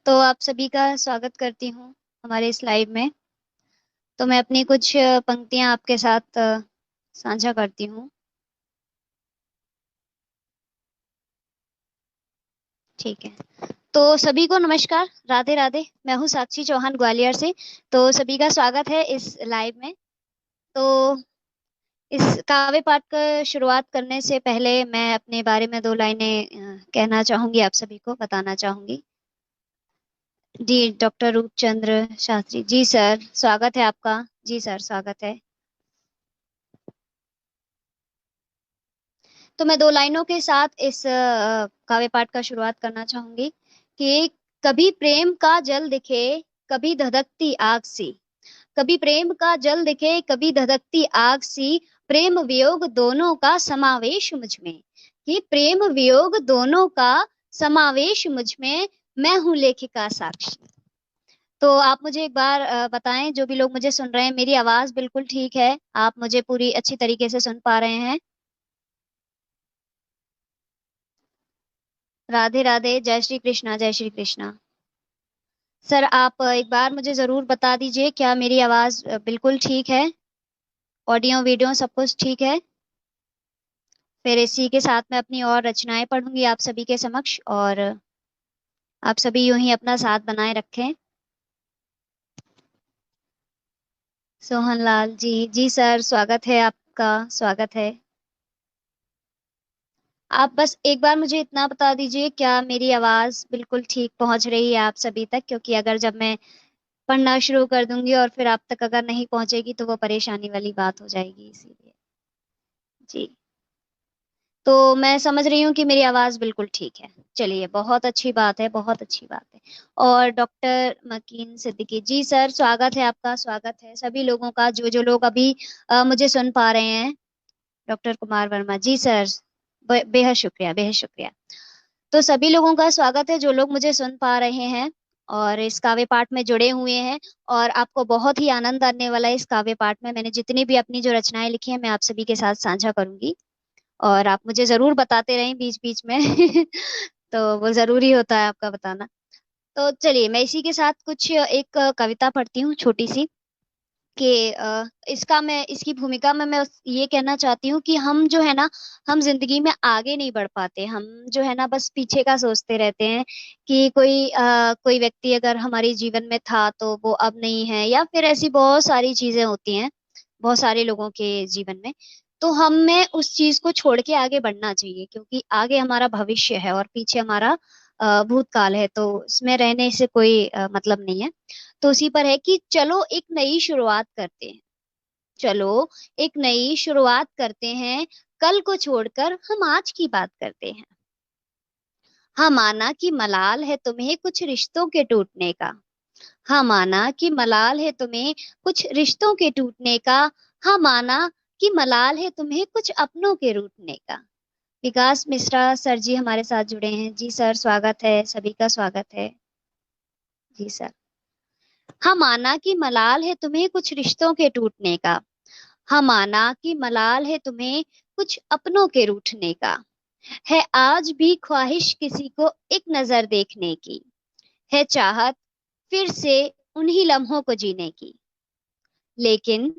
तो आप सभी का स्वागत करती हूँ हमारे इस लाइव में। तो मैं अपनी कुछ पंक्तियां आपके साथ साझा करती हूँ। ठीक है। तो सभी को नमस्कार, राधे राधे। मैं हूँ साक्षी चौहान ग्वालियर से। तो सभी का स्वागत है इस लाइव में। तो इस काव्य पाठ का शुरुआत करने से पहले मैं अपने बारे में दो लाइनें कहना चाहूंगी, आप सभी को बताना चाहूंगी। जी, डॉक्टर रूपचंद्र शास्त्री जी सर, स्वागत है आपका। जी सर, स्वागत है। तो मैं दो लाइनों के साथ इस काव्य पाठ का शुरुआत करना चाहूंगी कि कभी प्रेम का जल दिखे, कभी धधकती आग सी। कभी प्रेम का जल दिखे, कभी धधकती आग सी। प्रेम वियोग दोनों का समावेश मुझ में। कि प्रेम वियोग दोनों का समावेश मुझ में। मैं हूं लेखिका साक्षी। तो आप मुझे एक बार बताएं, जो भी लोग मुझे सुन रहे हैं, मेरी आवाज बिल्कुल ठीक है? आप मुझे पूरी अच्छी तरीके से सुन पा रहे हैं? राधे राधे, जय श्री कृष्णा, जय श्री कृष्णा। सर, आप एक बार मुझे जरूर बता दीजिए, क्या मेरी आवाज बिल्कुल ठीक है? ऑडियो वीडियो सब कुछ ठीक है? फिर इसी के साथ मैं अपनी और रचनाएं पढ़ूंगी आप सभी के समक्ष, और आप सभी यूं ही अपना साथ बनाए रखें। सोहन लाल जी, जी सर, स्वागत है आपका, स्वागत है। आप बस एक बार मुझे इतना बता दीजिए, क्या मेरी आवाज बिल्कुल ठीक पहुंच रही है आप सभी तक? क्योंकि अगर जब मैं पढ़ना शुरू कर दूंगी और फिर आप तक अगर नहीं पहुंचेगी तो वो परेशानी वाली बात हो जाएगी, इसीलिए। जी। तो मैं समझ रही हूँ कि मेरी आवाज बिल्कुल ठीक है। चलिए, बहुत अच्छी बात है, बहुत अच्छी बात है। और डॉक्टर मकीन सिद्दीकी जी सर, स्वागत है आपका, स्वागत है सभी लोगों का, जो जो लोग अभी मुझे सुन पा रहे हैं। डॉक्टर कुमार वर्मा जी सर, बेहद शुक्रिया, बेहद शुक्रिया। तो सभी लोगों का स्वागत है जो लोग मुझे सुन पा रहे हैं और इस काव्य पाठ में जुड़े हुए हैं। और आपको बहुत ही आनंद आने वाला है इस काव्य पाठ में। मैंने जितनी भी अपनी जो रचनाएं लिखी हैं, मैं आप सभी के साथ साझा करूंगी, और आप मुझे जरूर बताते रहें बीच बीच में। तो वो जरूरी होता है आपका बताना। तो चलिए, मैं इसी के साथ कुछ एक कविता पढ़ती हूँ, छोटी सी। कि इसका मैं इसकी भूमिका में मैं ये कहना चाहती हूँ कि हम जो है ना, हम जिंदगी में आगे नहीं बढ़ पाते। हम जो है ना, बस पीछे का सोचते रहते हैं कि कोई व्यक्ति अगर हमारे जीवन में था तो वो अब नहीं है, या फिर ऐसी बहुत सारी चीजें होती हैं बहुत सारे लोगों के जीवन में। तो हमें उस चीज को छोड़ के आगे बढ़ना चाहिए, क्योंकि आगे हमारा भविष्य है और पीछे हमारा भूतकाल है। तो इसमें रहने से कोई मतलब नहीं है। तो उसी पर है कि चलो एक नई शुरुआत करते हैं। चलो एक नई शुरुआत करते हैं। कल को छोड़कर हम आज की बात करते हैं। हाँ, माना कि मलाल है तुम्हें कुछ रिश्तों के टूटने का। हाँ, माना कि मलाल है तुम्हें कुछ रिश्तों के टूटने का। हाँ, माना कि मलाल है तुम्हें कुछ अपनों के रूठने का। विकास मिश्रा सर जी हमारे साथ जुड़े हैं। जी सर, स्वागत है, सभी का स्वागत है। जी सर। हाँ, माना कि मलाल है तुम्हें कुछ रिश्तों के टूटने का। हाँ, माना कि मलाल है तुम्हें कुछ अपनों के रूठने का। है आज भी ख्वाहिश किसी को एक नजर देखने की। है चाहत फिर से उन्हीं लम्हों को जीने की। लेकिन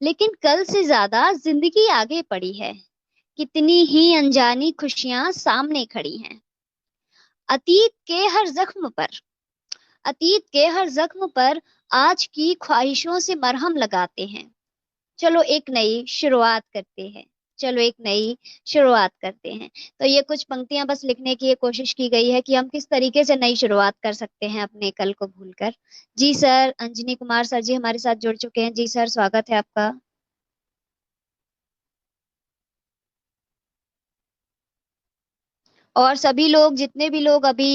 लेकिन कल से ज्यादा जिंदगी आगे पड़ी है। कितनी ही अनजानी खुशियां सामने खड़ी हैं। अतीत के हर जख्म पर अतीत के हर जख्म पर आज की ख्वाहिशों से मरहम लगाते हैं। चलो एक नई शुरुआत करते हैं। चलो एक नई शुरुआत करते हैं। तो ये कुछ पंक्तियां बस लिखने की ये कोशिश की गई है कि हम किस तरीके से नई शुरुआत कर सकते हैं अपने कल को भूलकर। जी सर, अंजनी कुमार सर जी हमारे साथ जुड़ चुके हैं। जी सर, स्वागत है आपका। और सभी लोग, जितने भी लोग अभी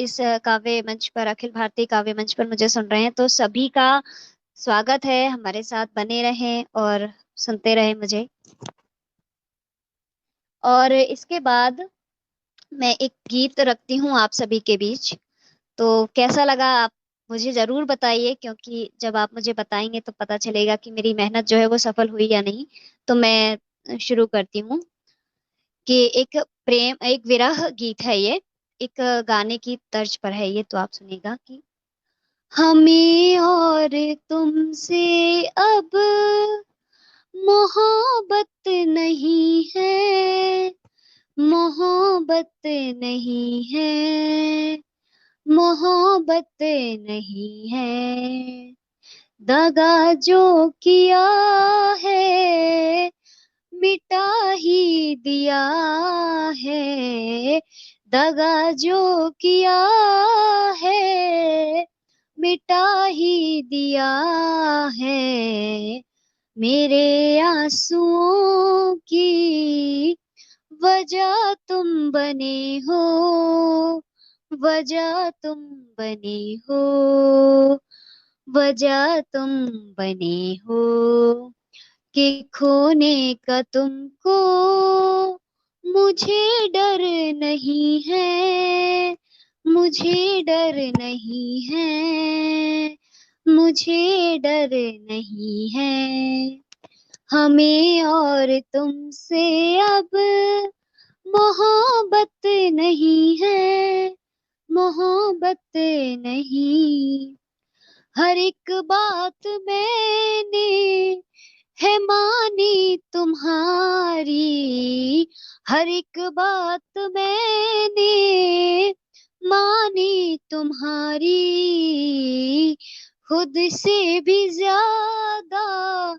इस काव्य मंच पर, अखिल भारतीय काव्य मंच पर मुझे सुन रहे हैं, तो सभी का स्वागत है। हमारे साथ बने रहें और सुनते रहें मुझे। और इसके बाद मैं एक गीत रखती हूँ आप सभी के बीच। तो कैसा लगा, आप मुझे जरूर बताइए, क्योंकि जब आप मुझे बताएंगे तो पता चलेगा कि मेरी मेहनत जो है वो सफल हुई या नहीं। तो मैं शुरू करती हूँ कि एक विरह गीत है ये। एक गाने की तर्ज पर है ये, तो आप सुनिएगा कि हमें और तुमसे अब मोहब्बत नहीं है, मोहब्बत नहीं है, मोहब्बत नहीं है। दगा जो किया है मिटा ही दिया है, दगा जो किया है मिटा ही दिया है। मेरे आंसुओं की वजह तुम बने हो, वजह तुम बने हो, वजह तुम बने हो, कि खोने का तुमको मुझे डर नहीं है, मुझे डर नहीं है, मुझे डर नहीं है। हमें और तुमसे अब मोहब्बत नहीं है, मोहब्बत नहीं। हर एक बात मैंने है मानी तुम्हारी, हर एक बात मैंने मानी तुम्हारी, खुद से भी ज्यादा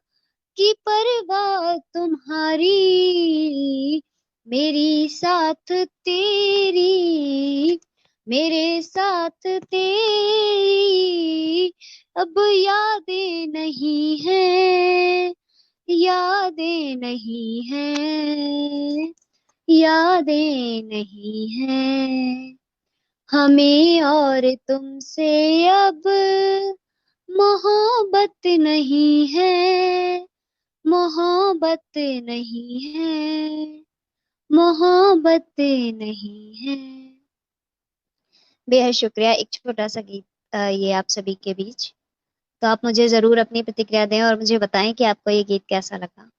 की परवाह तुम्हारी। मेरी साथ तेरी, मेरे साथ तेरी अब यादें नहीं है, यादें नहीं है, यादें नहीं है। हमें और तुमसे अब मोहब्बत नहीं है, मोहब्बत नहीं है, मोहब्बत नहीं है। बेहद शुक्रिया। एक छोटा सा गीत ये आप सभी के बीच, तो आप मुझे जरूर अपनी प्रतिक्रिया दें और मुझे बताएं कि आपको ये गीत कैसा लगा।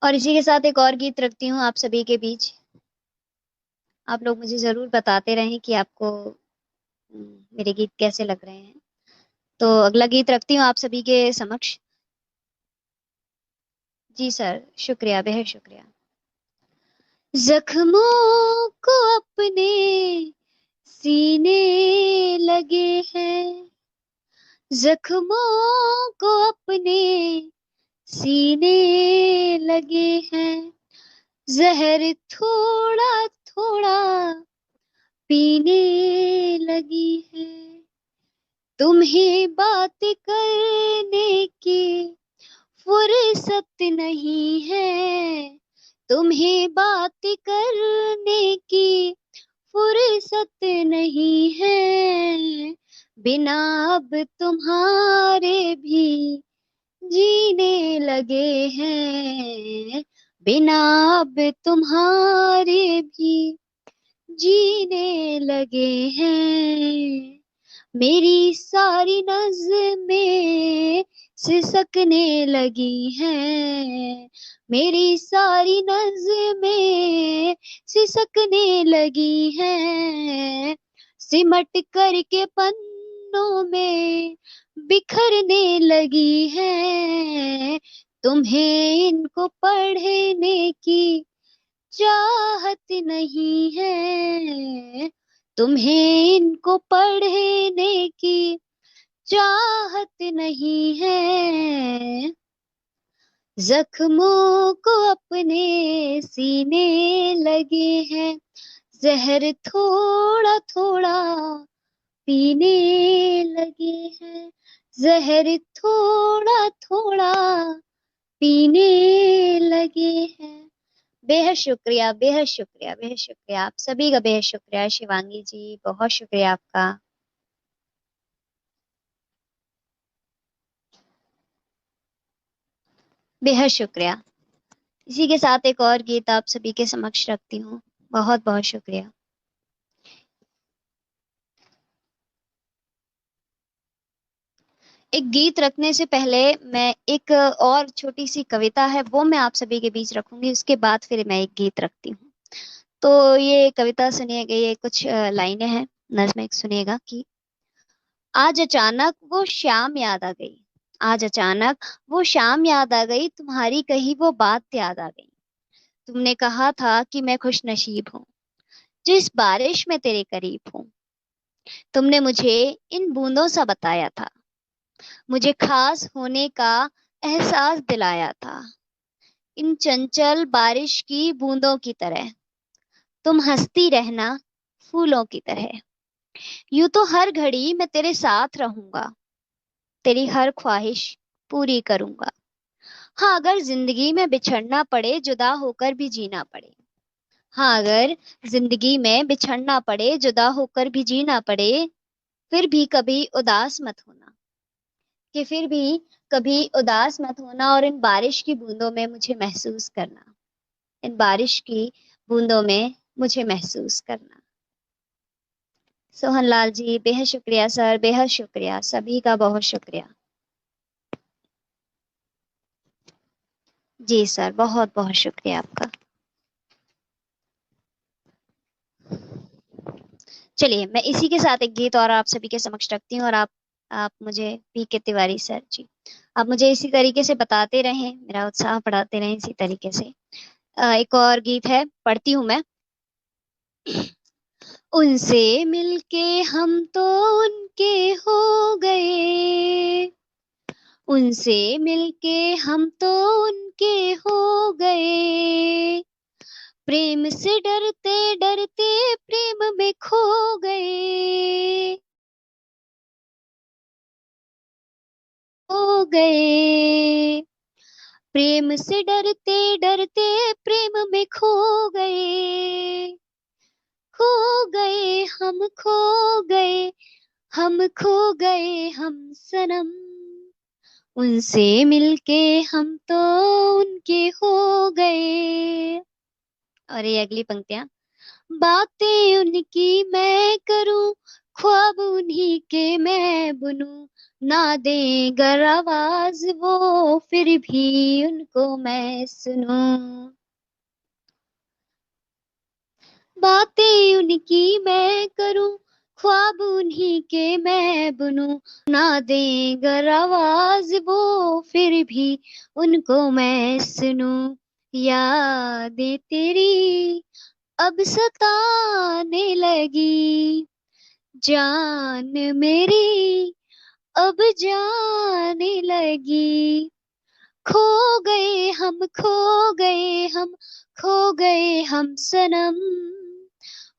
और इसी के साथ एक और गीत रखती हूँ आप सभी के बीच। आप लोग मुझे जरूर बताते रहें कि आपको मेरे गीत कैसे लग रहे हैं। तो अगला गीत रखती हूँ आप सभी के समक्ष। जी सर, शुक्रिया, बेहद शुक्रिया। जख्मों को अपने सीने लगे हैं, जख्मों को अपने सीने लगे हैं, जहर थोड़ा थोड़ा पीने लगी है। तुम्हें बात करने की फुर्सत नहीं है, तुम्हें बात करने की फुर्सत नहीं है। बिना अब तुम्हारे भी जीने लगे हैं, बिना अब तुम्हारे भी जीने लगे हैं। मेरी सारी नज़्में सिसकने लगी हैं, मेरी सारी नज़्में सिसकने लगी हैं। सिमट करके पन्नों में बिखरने लगी हैं। तुम्हें इनको पढ़ने की चाहत नहीं है, तुम्हें इनको पढ़ने की चाहत नहीं है। जख्मों को अपने सीने लगे हैं, जहर थोड़ा थोड़ा पीने लगे हैं, जहर थोड़ा थोड़ा पीने लगे हैं। बेहद शुक्रिया, बेहद शुक्रिया, बेहद शुक्रिया। आप सभी का बेहद शुक्रिया। शिवांगी जी, बहुत शुक्रिया आपका। बेहद शुक्रिया। इसी के साथ एक और गीत आप सभी के समक्ष रखती हूँ। बहुत बहुत शुक्रिया। एक गीत रखने से पहले मैं एक और छोटी सी कविता है वो मैं आप सभी के बीच रखूंगी, उसके बाद फिर मैं एक गीत रखती हूँ। तो ये कविता सुनिएगा, ये कुछ लाइनें हैं, नज़्म एक सुनिएगा कि आज अचानक वो शाम याद आ गई, आज अचानक वो शाम याद आ गई, तुम्हारी कही वो बात याद आ गई। तुमने कहा था कि मैं खुश नसीब हूँ जो इस बारिश में तेरे करीब हूँ। तुमने मुझे इन बूंदों सा बताया था, मुझे खास होने का एहसास दिलाया था। इन चंचल बारिश की बूंदों की तरह तुम हंसती रहना फूलों की तरह। यूं तो हर घड़ी मैं तेरे साथ रहूंगा, तेरी हर ख्वाहिश पूरी करूंगा। हाँ अगर जिंदगी में बिछड़ना पड़े, जुदा होकर भी जीना पड़े। हाँ अगर जिंदगी में बिछड़ना पड़े, जुदा होकर भी जीना पड़े, फिर भी कभी उदास मत होना, कि फिर भी कभी उदास मत होना, और इन बारिश की बूंदों में मुझे महसूस करना, इन बारिश की बूंदों में मुझे महसूस करना। सोहन लाल जी बेहद शुक्रिया सर, बेहद शुक्रिया, सभी का बहुत शुक्रिया। जी सर, बहुत बहुत शुक्रिया आपका। चलिए मैं इसी के साथ एक गीत और आप सभी के समक्ष रखती हूँ, और आप मुझे पी.के. तिवारी सर जी, आप मुझे इसी तरीके से बताते रहें, मेरा उत्साह बढ़ाते रहें इसी तरीके से। एक और गीत है, पढ़ती हूँ मैं। उनसे मिलके हम तो उनके हो गए, उनसे मिलके हम तो उनके हो गए, प्रेम से डरते डरते प्रेम में खो गए, हो गए, प्रेम से डरते डरते प्रेम में खो गए, खो गए हम, खो गए हम, खो गए हम सनम, उनसे मिलके हम तो उनके हो गए। और ये अगली पंक्तियां, बातें उनकी मैं करूं, ख्वाब उन्हीं के मैं बुनूं, ना देगर आवाज वो फिर भी उनको मैं सुनूं, बातें उनकी मैं करूं, ख्वाब उन्हीं के मैं बुनूं, ना देगर आवाज वो फिर भी उनको मैं सुनूं, यादें तेरी अब सताने लगी, जान मेरी अब जाने लगी, खो गए हम, खो गए हम, खो गए हम सनम,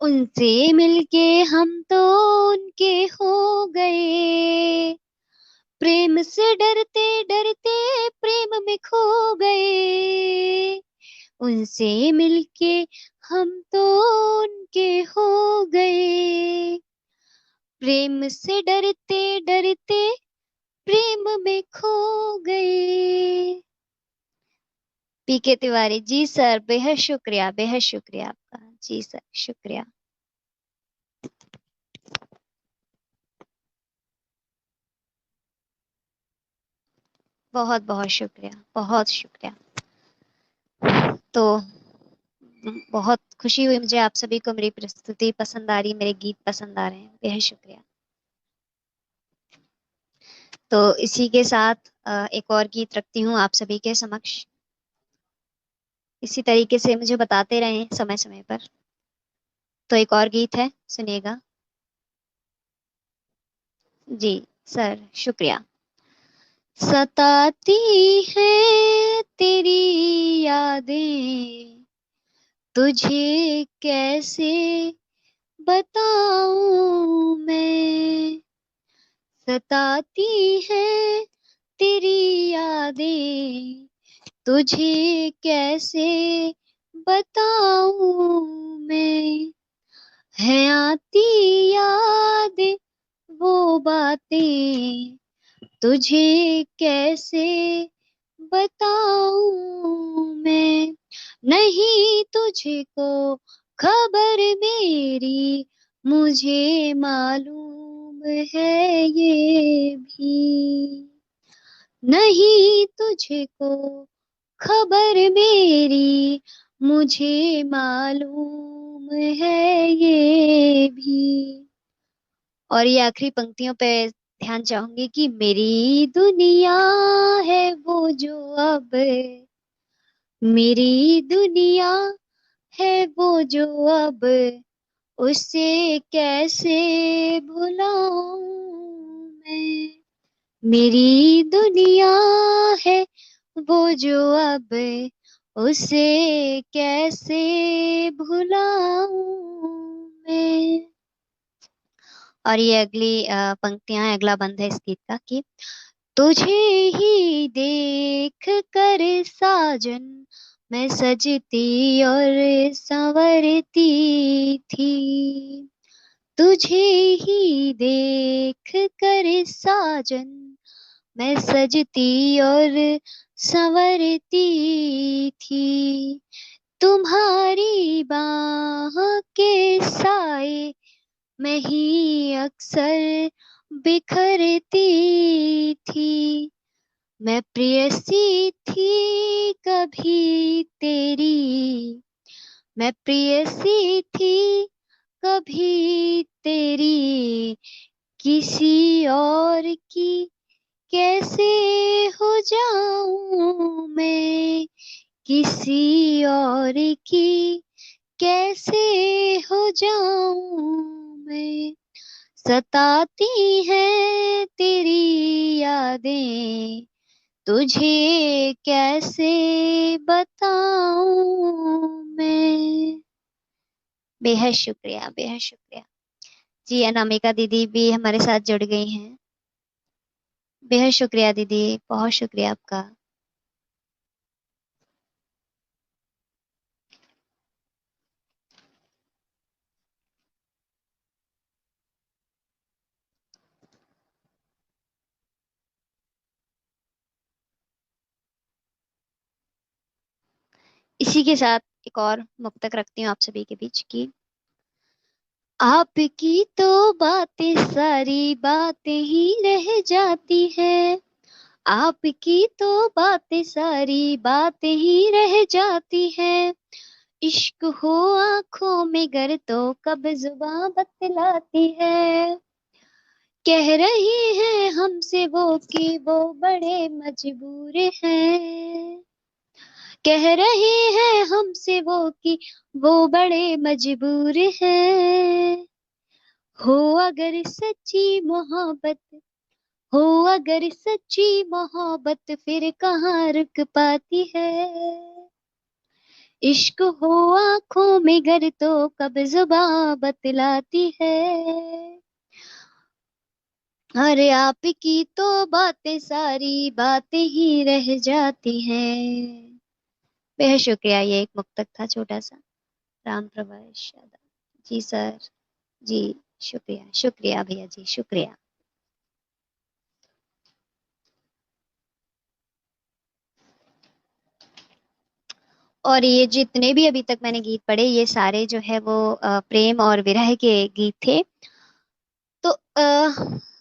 उनसे मिलके हम तो उनके हो गए, प्रेम से डरते डरते प्रेम में खो गए, उनसे मिलके हम तो उनके हो गए, प्रेम से डरते डरते प्रेम में खो गए। पी.के. तिवारी जी सर, बेहद शुक्रिया, बेहद शुक्रिया आपका। जी सर, शुक्रिया। बहुत बहुत शुक्रिया, बहुत शुक्रिया। तो बहुत खुशी हुई मुझे, आप सभी को मेरी प्रस्तुति पसंद आ रही, मेरे गीत पसंद आ रहे हैं, बेहद शुक्रिया। तो इसी के साथ एक और गीत रखती हूँ आप सभी के समक्ष, इसी तरीके से मुझे बताते रहें समय समय पर। तो एक और गीत है, सुनिएगा। जी सर, शुक्रिया। सताती है तेरी यादें, तुझे कैसे बताऊं मैं, सताती है तेरी यादें, तुझे कैसे बताऊं मैं, है आती यादें वो बातें, तुझे कैसे बताऊं मैं, नहीं तुझको खबर मेरी, मुझे मालूम है ये भी। नहीं तुझको खबर मेरी, मुझे मालूम है ये भी। और ये आखिरी पंक्तियों पे ध्यान चाहूंगी कि मेरी दुनिया है वो जो अब, मेरी दुनिया है वो जो अब, उसे कैसे भुलाऊं मैं। मेरी दुनिया है वो जो अब, उसे कैसे भुलाऊं मैं। और ये अगली पंक्तियां, अगला बंद है इस गीत का कि तुझे ही देख कर साजन मैं सजती और संवरती थी। तुझे ही देख कर साजन मैं सजती और संवरती थी। तुम्हारी बाह के साए मैं ही अक्सर बिखरती थी। मैं प्रेयसी थी कभी तेरी, मैं प्रेयसी थी कभी तेरी, किसी और की कैसे हो जाऊं मैं, किसी और की कैसे हो जाऊं मैं। सताती हैं तेरी यादें, तुझे कैसे बताऊं मैं। बेहद शुक्रिया, बेहद शुक्रिया। जी अनामिका दीदी भी हमारे साथ जुड़ गई हैं। बेहद शुक्रिया दीदी, बहुत शुक्रिया आपका। इसी के साथ एक और मुक्तक रखती हूँ आप सभी के बीच की, आपकी तो बातें सारी बातें ही रह जाती है, आपकी तो बातें सारी बातें ही रह जाती है। इश्क हो आंखों में गर तो कब जुबां बतलाती है। कह रही है हमसे वो कि वो बड़े मजबूर हैं, कह रहे हैं हमसे वो कि वो बड़े मजबूर हैं। हो अगर सच्ची मोहब्बत, हो अगर सच्ची मोहब्बत फिर कहाँ रुक पाती है। इश्क हो आंखों में गर तो कब जुबां बतलाती है। अरे आपकी तो बातें सारी बातें ही रह जाती हैं। बेहद शुक्रिया। ये एक मुक्तक था छोटा सा। राम प्रवेश यादव जी सर, जी शुक्रिया, शुक्रिया भैया जी, शुक्रिया। और ये जितने भी अभी तक मैंने गीत पढ़े ये सारे जो है वो प्रेम और विरह के गीत थे। तो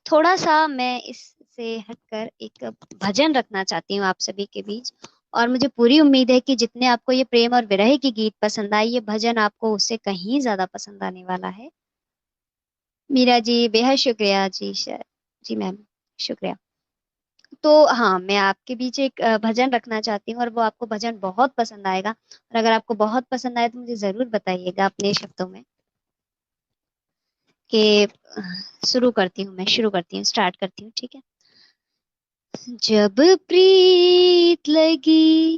थोड़ा सा मैं इससे हटकर एक भजन रखना चाहती हूँ आप सभी के बीच। और मुझे पूरी उम्मीद है कि जितने आपको ये प्रेम और विरह के गीत पसंद आए, ये भजन आपको उससे कहीं ज्यादा पसंद आने वाला है। मीरा जी बेहद शुक्रिया जी सर, जी मैम, शुक्रिया। तो हाँ, मैं आपके बीच एक भजन रखना चाहती हूँ और वो आपको भजन बहुत पसंद आएगा। और अगर आपको बहुत पसंद आए तो मुझे जरूर बताइएगा अपने शब्दों में कि शुरू करती हूँ, मैं शुरू करती हूँ, स्टार्ट करती हूँ, ठीक है। जब प्रीत लगी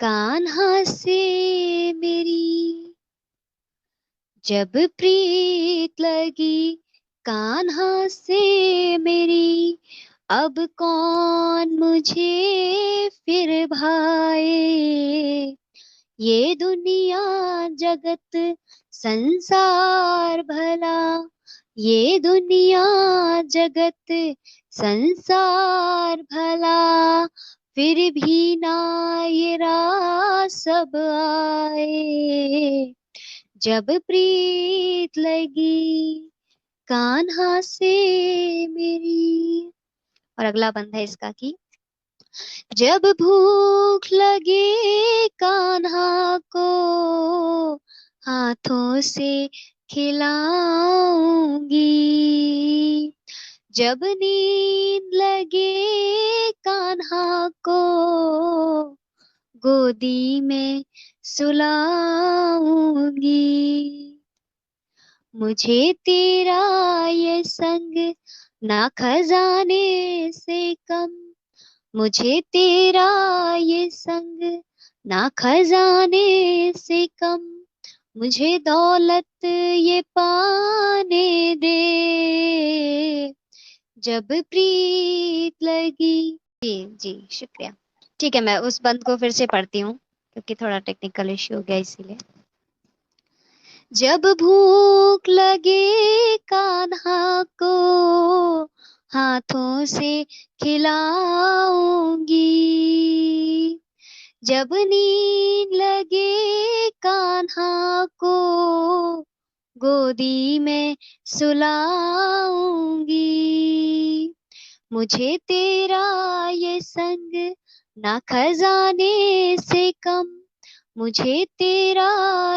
कान्हा से मेरी, जब प्रीत लगी कान्हा से मेरी, अब कौन मुझे फिर भाए। ये दुनिया जगत संसार भला, ये दुनिया जगत संसार भला, फिर भी ना ये राह सब आए। जब प्रीत लगी कान्हा से मेरी। और अगला बंद है इसका कि जब भूख लगे कान्हा को हाथों से खिलाऊंगी, जब नींद लगे कान्हा को गोदी में सुलाऊंगी। मुझे तेरा ये संग ना खजाने से कम, मुझे तेरा ये संग ना खजाने से कम, मुझे दौलत ये पाने दे, जब प्रीत लगी। जी जी शुक्रिया। ठीक है, मैं उस बंद को फिर से पढ़ती हूँ क्योंकि थोड़ा टेक्निकल इश्यू हो गया इसीलिए। जब भूख लगे कान्हा को हाथों से खिलाऊंगी, जब नींद लगे कान्हा को गोदी में सुलाऊंगी। मुझे तेरा ये संग ना खजाने से कम, मुझे तेरा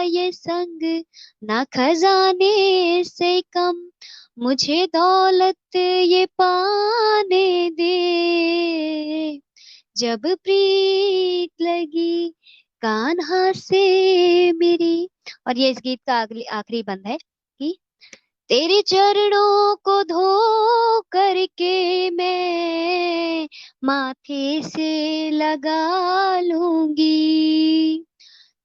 ये संग ना खजाने से कम, मुझे दौलत ये पाने दे, जब प्रीत लगी कान्हा से मेरी। और ये इस गीत का आखिरी बंद है कि तेरे चरणों को धो करके मैं माथे से लगा लूंगी,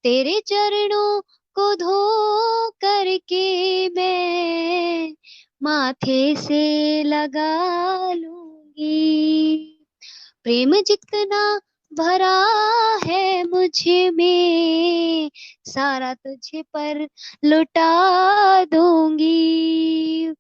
तेरे चरणों को धो करके मैं माथे से लगा लूंगी। प्रेम जितना भरा है मुझ में सारा तुझ पर लुटा दूंगी।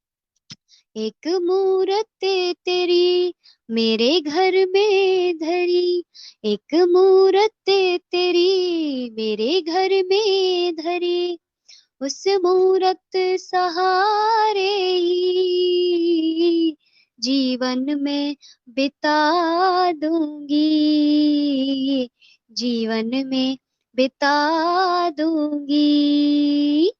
एक मूरत तेरी मेरे घर में धरी, एक मूरत तेरी मेरे घर में धरी, उस मूरत सहारे ही जीवन में बिता दूंगी, जीवन में बिता दूंगी।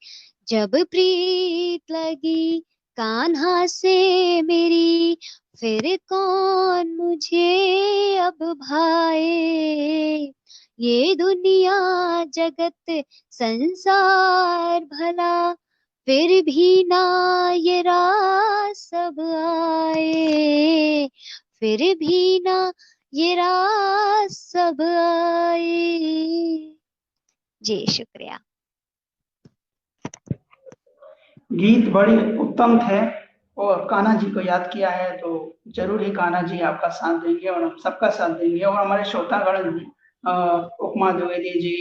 जब प्रीत लगी कान्हा से मेरी, फिर कौन मुझे अब भाए, ये दुनिया जगत संसार भला फिर भी ना ये रात सब आए, फिर भी ना ये रात सब आए। जी शुक्रिया। गीत बड़ी उत्तम थे और कान्हा जी को याद किया है तो जरूर ही कान्हा जी आपका साथ देंगे और हम सबका साथ देंगे। और हमारे श्रोतागण उपमा द्विवेदी जी,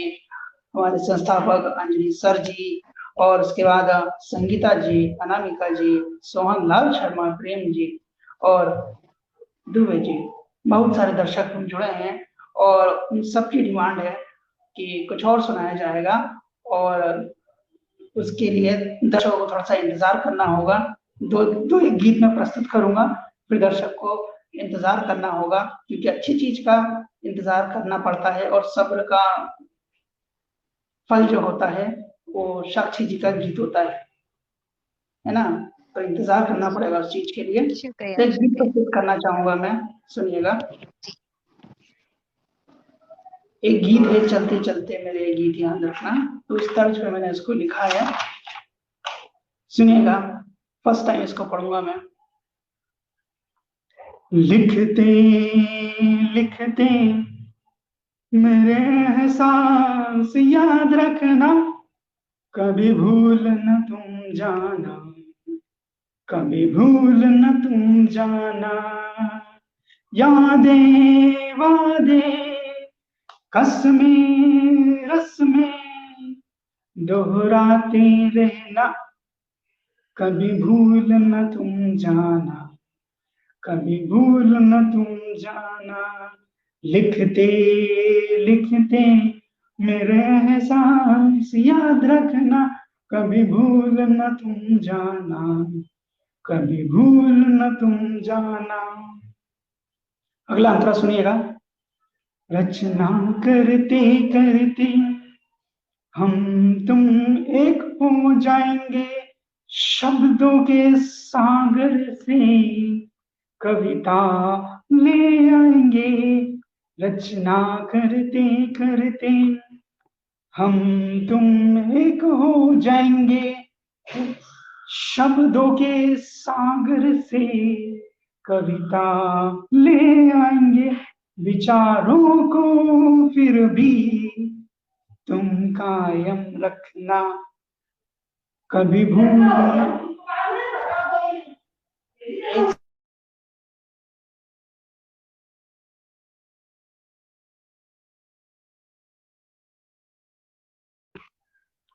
हमारे संस्थापक अंजलि सर जी, और उसके बाद संगीता जी, अनामिका जी, सोहन लाल शर्मा, प्रेम जी और दुबे जी, बहुत सारे दर्शक हम जुड़े हैं और उन सबकी डिमांड है कि कुछ और सुनाया जाएगा और उसके लिए दर्शकों को थोड़ा सा इंतजार करना होगा। दो एक गीत मैं प्रस्तुत करूंगा, फिर दर्शक को इंतजार करना होगा क्योंकि अच्छी चीज का इंतजार करना पड़ता है और सब्र का फल जो होता है वो साक्षी जी का गीत होता है ना। तो इंतजार करना पड़ेगा उस चीज के लिए। शुक्रिया तो एक गीत शुक्रिया। प्रस्तुत करना चाहूंगा मैं, सुनिएगा। एक गीत है चलते चलते मेरे, ये गीत याद रखना। तो इस तर्ज पे मैंने इसको लिखा है, सुनिएगा। फर्स्ट टाइम इसको पढ़ूंगा मैं। लिखते लिखते मेरे एहसास याद रखना, कभी भूल न तुम जाना, कभी भूल न तुम जाना। यादें वादे कसमें रस्में दोहराते रहना, कभी भूल न तुम जाना, कभी भूल न तुम जाना। लिखते लिखते मेरे एहसास याद रखना, कभी भूल न तुम जाना, कभी भूल न तुम जाना। अगला अंतरा सुनिएगा। रचना करते करते हम तुम एक हो जाएंगे, शब्दों के सागर से कविता ले आएंगे। रचना करते करते हम तुम एक हो जाएंगे, शब्दों के सागर से कविता ले आएंगे। विचारों को फिर भी तुम कायम रखना, कभी भूल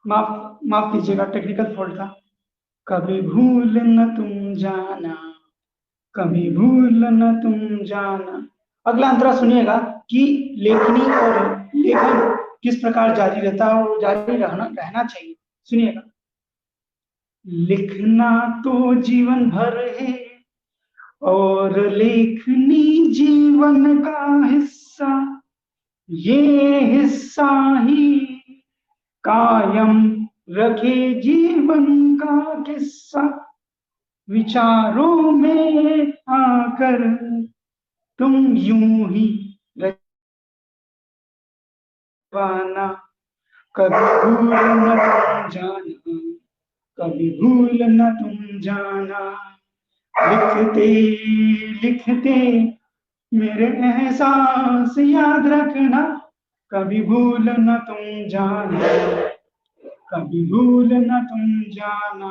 माफ माफ कीजिएगा, टेक्निकल फॉल्ट था। कभी भूल न तुम जाना, कभी भूल न तुम जाना। अगला अंतरा सुनिएगा कि लेखनी और लेखन किस प्रकार जारी रहता है और जारी रहना चाहिए। सुनिएगा। लिखना तो जीवन भर है और लेखनी जीवन का हिस्सा, ये हिस्सा ही कायम रखे जीवन का किस्सा। विचारों में आकर तुम यूं ही रवाना, कभी भूल न तुम जाना, कभी भूल न तुम जाना। लिखते लिखते मेरे एहसास याद रखना, कभी भूल न तुम जाना, कभी भूल न तुम जाना।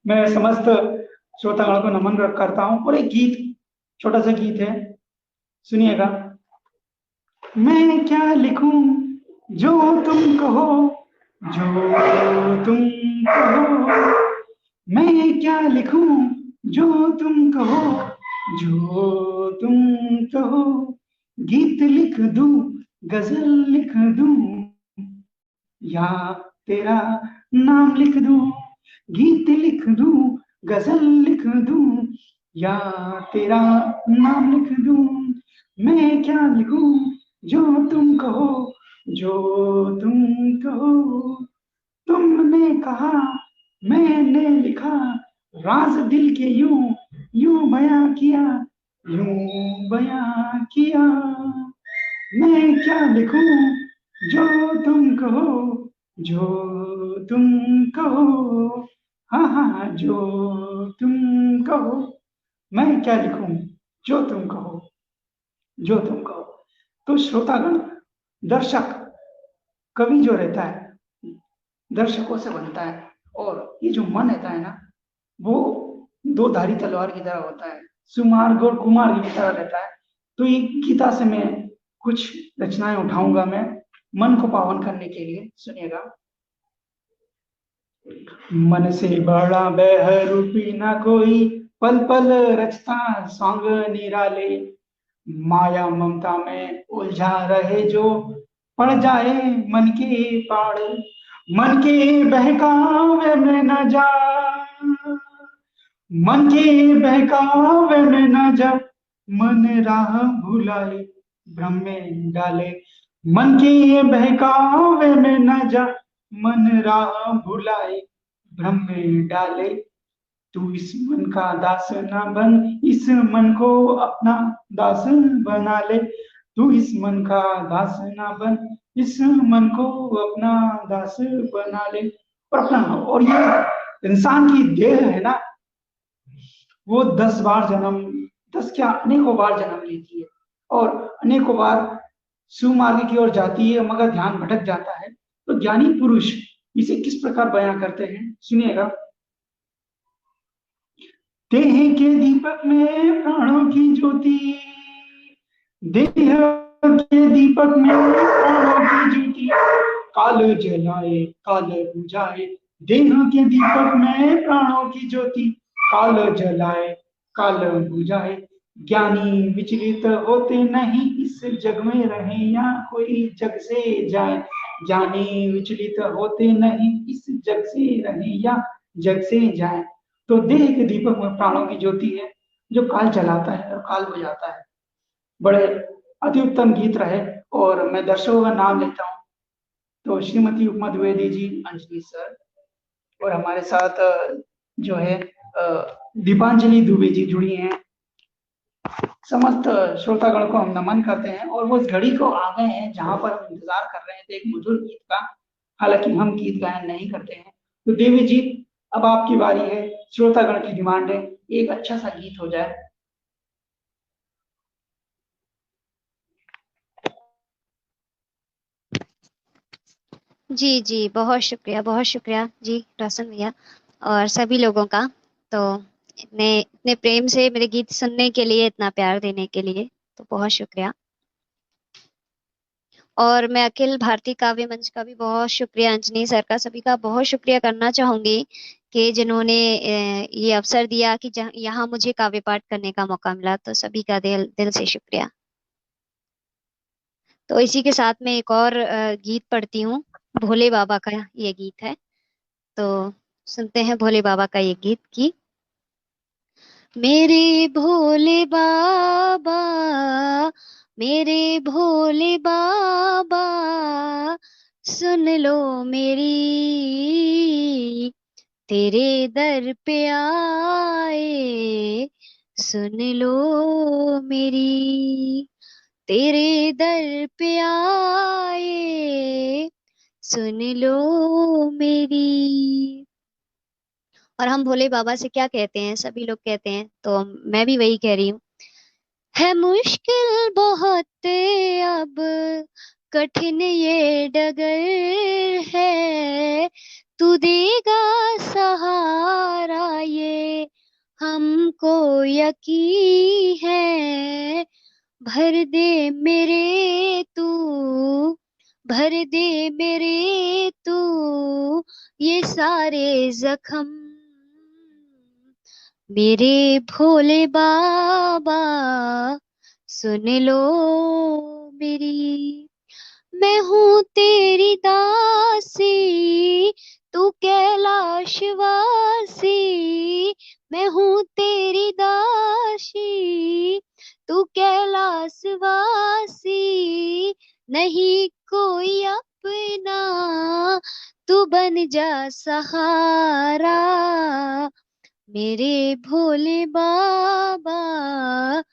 मैं समस्त श्रोतागण को नमन करता हूं। और एक गीत, छोटा सा गीत है, सुनिएगा। मैं क्या लिखूं जो तुम कहो, जो तुम कहो। मैं क्या लिखूं जो तुम कहो, जो तुम कहो। गीत लिख दूं, गजल लिख दूं, या तेरा नाम लिख दूं। गीत लिख दूं, गजल लिख दूं, या तेरा नाम लिख दूं। मैं क्या लिखूं जो तुम कहो, जो तुम कहो। तुमने कहा, मैंने लिखा, राज दिल के यूं यूं बयां किया, यूं बयां किया। मैं क्या लिखूं जो तुम कहो, जो तुम कहो। हाँ हाँ हाँ, जो तुम कहो। मैं क्या लिखूं जो तुम कहो, जो तुम कहो। तो श्रोतागण, दर्शक, कवि जो रहता है दर्शकों से बनता है, और ये जो मन रहता है ना, वो दो धारी तलवार की तरह होता है, सुमार्ग और कुमार्ग की तरह रहता है। तो ये गीता से मैं कुछ रचनाएं उठाऊंगा, मैं मन को पावन करने के लिए। सुनिएगा। मन से बड़ा बहरूपी ना कोई, पल पल रचता सांग निराले। माया ममता में उलझा रहे जो, पड़ जाए मन के पाड़। मन के बहकावे में न जा, मन के बहकावे में न जा। मन राह भुलाए, भ्रम में डाले। मन के बहकावे में न जा, मन राह भुलाए, भ्रम में डाले। तू इस मन का दास न बन, इस मन को अपना दास बना ले। तू इस मन का दास न बन, इस मन को अपना दास बना ले। और अपना, और ये इंसान की देह है ना, वो 10 बार जन्म, 10 क्या अनेकों बार जन्म लेती है, और अनेकों बार सुमार्ग की ओर जाती है, मगर ध्यान भटक जाता है। तो ज्ञानी पुरुष इसे किस प्रकार बयां करते हैं, सुनिएगा। देह के दीपक में प्राणों की ज्योति, देह के दीपक में प्राणों की ज्योति, काल जलाए काल बुझाए। देह के दीपक में प्राणों की ज्योति, काल जलाए काल बुझाए। ज्ञानी विचलित होते नहीं, इस जग में रहे या कोई जग से जाए। ज्ञानी विचलित होते नहीं, इस जग से रहे या जग से जाए। तो देह के दीपक में प्राणों की ज्योति है, जो काल जलाता है और काल बुझाता है। बड़े अति उत्तम गीत रहे। और मैं दर्शकों का नाम लेता हूँ। तो श्रीमती उपमा द्विवेदी जी, अंजलि सर, और हमारे साथ जो है दीपांजलि दुबे जी जुड़ी हैं। समस्त श्रोतागण को हम नमन करते हैं, और वो इस घड़ी को आ गए हैं जहां पर हम इंतजार कर रहे थे एक मधुर गीत का। हालांकि हम गीत गायन नहीं करते हैं। तो देवी जी, अब आपकी बारी है। श्रोतागण की डिमांड है, एक अच्छा सा गीत हो जाए। जी, जी, बहुत शुक्रिया जी रोशन भैया और सभी लोगों का। तो इतने इतने प्रेम से मेरे गीत सुनने के लिए, इतना प्यार देने के लिए, तो बहुत शुक्रिया। और मैं अखिल भारतीय काव्य मंच का भी बहुत शुक्रिया, अंजनी सर का, सभी का बहुत शुक्रिया करना चाहूंगी कि जिन्होंने ये अवसर दिया कि यहाँ मुझे काव्य पाठ करने का मौका मिला। तो सभी का दिल दिल से शुक्रिया। तो इसी के साथ में एक और गीत पढ़ती हूँ। भोले बाबा का ये गीत है, तो सुनते हैं भोले बाबा का ये गीत की। मेरे भोले बाबा, मेरे भोले बाबा, सुन लो मेरी, तेरे दर पे आए, सुन लो मेरी, तेरे दर पे आए, सुन लो मेरी। और हम भोले बाबा से क्या कहते हैं, सभी लोग कहते हैं, तो मैं भी वही कह रही हूँ। है मुश्किल बहुत अब, कठिन ये डगर है, तू देगा सहारा ये हमको यकीन है। भर दे मेरे तू, भर दे मेरे तू ये सारे जख्म, मेरे भोले बाबा, सुन लो मेरी। मैं हूँ तेरी दासी, तू कैलाशवासी, मैं हूँ तेरी दासी, तू कैलाशवासी, नहीं कोई अपना, तू बन जा सहारा, मेरे भोले बाबा,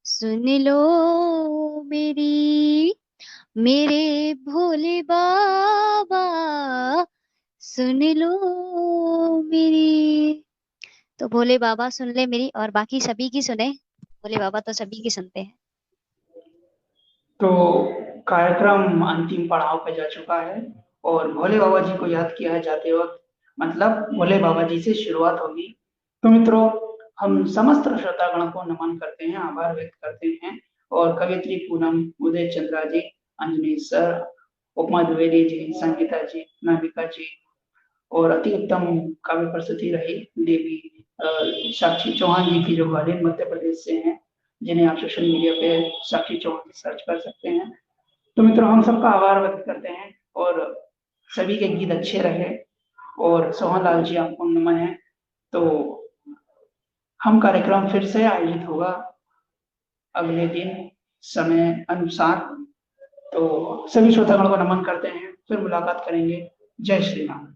सुन लो मेरी, मेरे भोले बाबा, सुन लो मेरी। तो भोले बाबा सुन ले मेरी, और बाकी सभी की सुने, भोले बाबा तो सभी की सुनते हैं। तो कार्यक्रम अंतिम पड़ाव पे जा चुका है, और भोले बाबा जी को याद किया है जाते वक्त, मतलब भोले बाबा जी से शुरुआत होगी। तो मित्रों, हम समस्त श्रोतागण को नमन करते हैं, आभार व्यक्त करते हैं। और कवित्री पूनम, उदय चंद्रा जी, अंजनी सर, उपमा द्विवेदी जी, संगीता जी, नाविका जी, और अति उत्तम काव्य प्रस्तुति रही देवी साक्षी चौहान जी की, जो ग्वालियर मध्य प्रदेश से हैं, जिन्हें आप सोशल मीडिया पे साक्षी चौहान सर्च कर सकते हैं। तो मित्रों, हम सबका आभार व्यक्त करते हैं, और सभी के गीत अच्छे रहे। और सोहन लाल जी, आपको नमन है। तो हम कार्यक्रम फिर से आयोजित होगा अगले दिन समय अनुसार। तो सभी श्रोतागणों को नमन करते हैं, फिर मुलाकात करेंगे। जय श्री राम।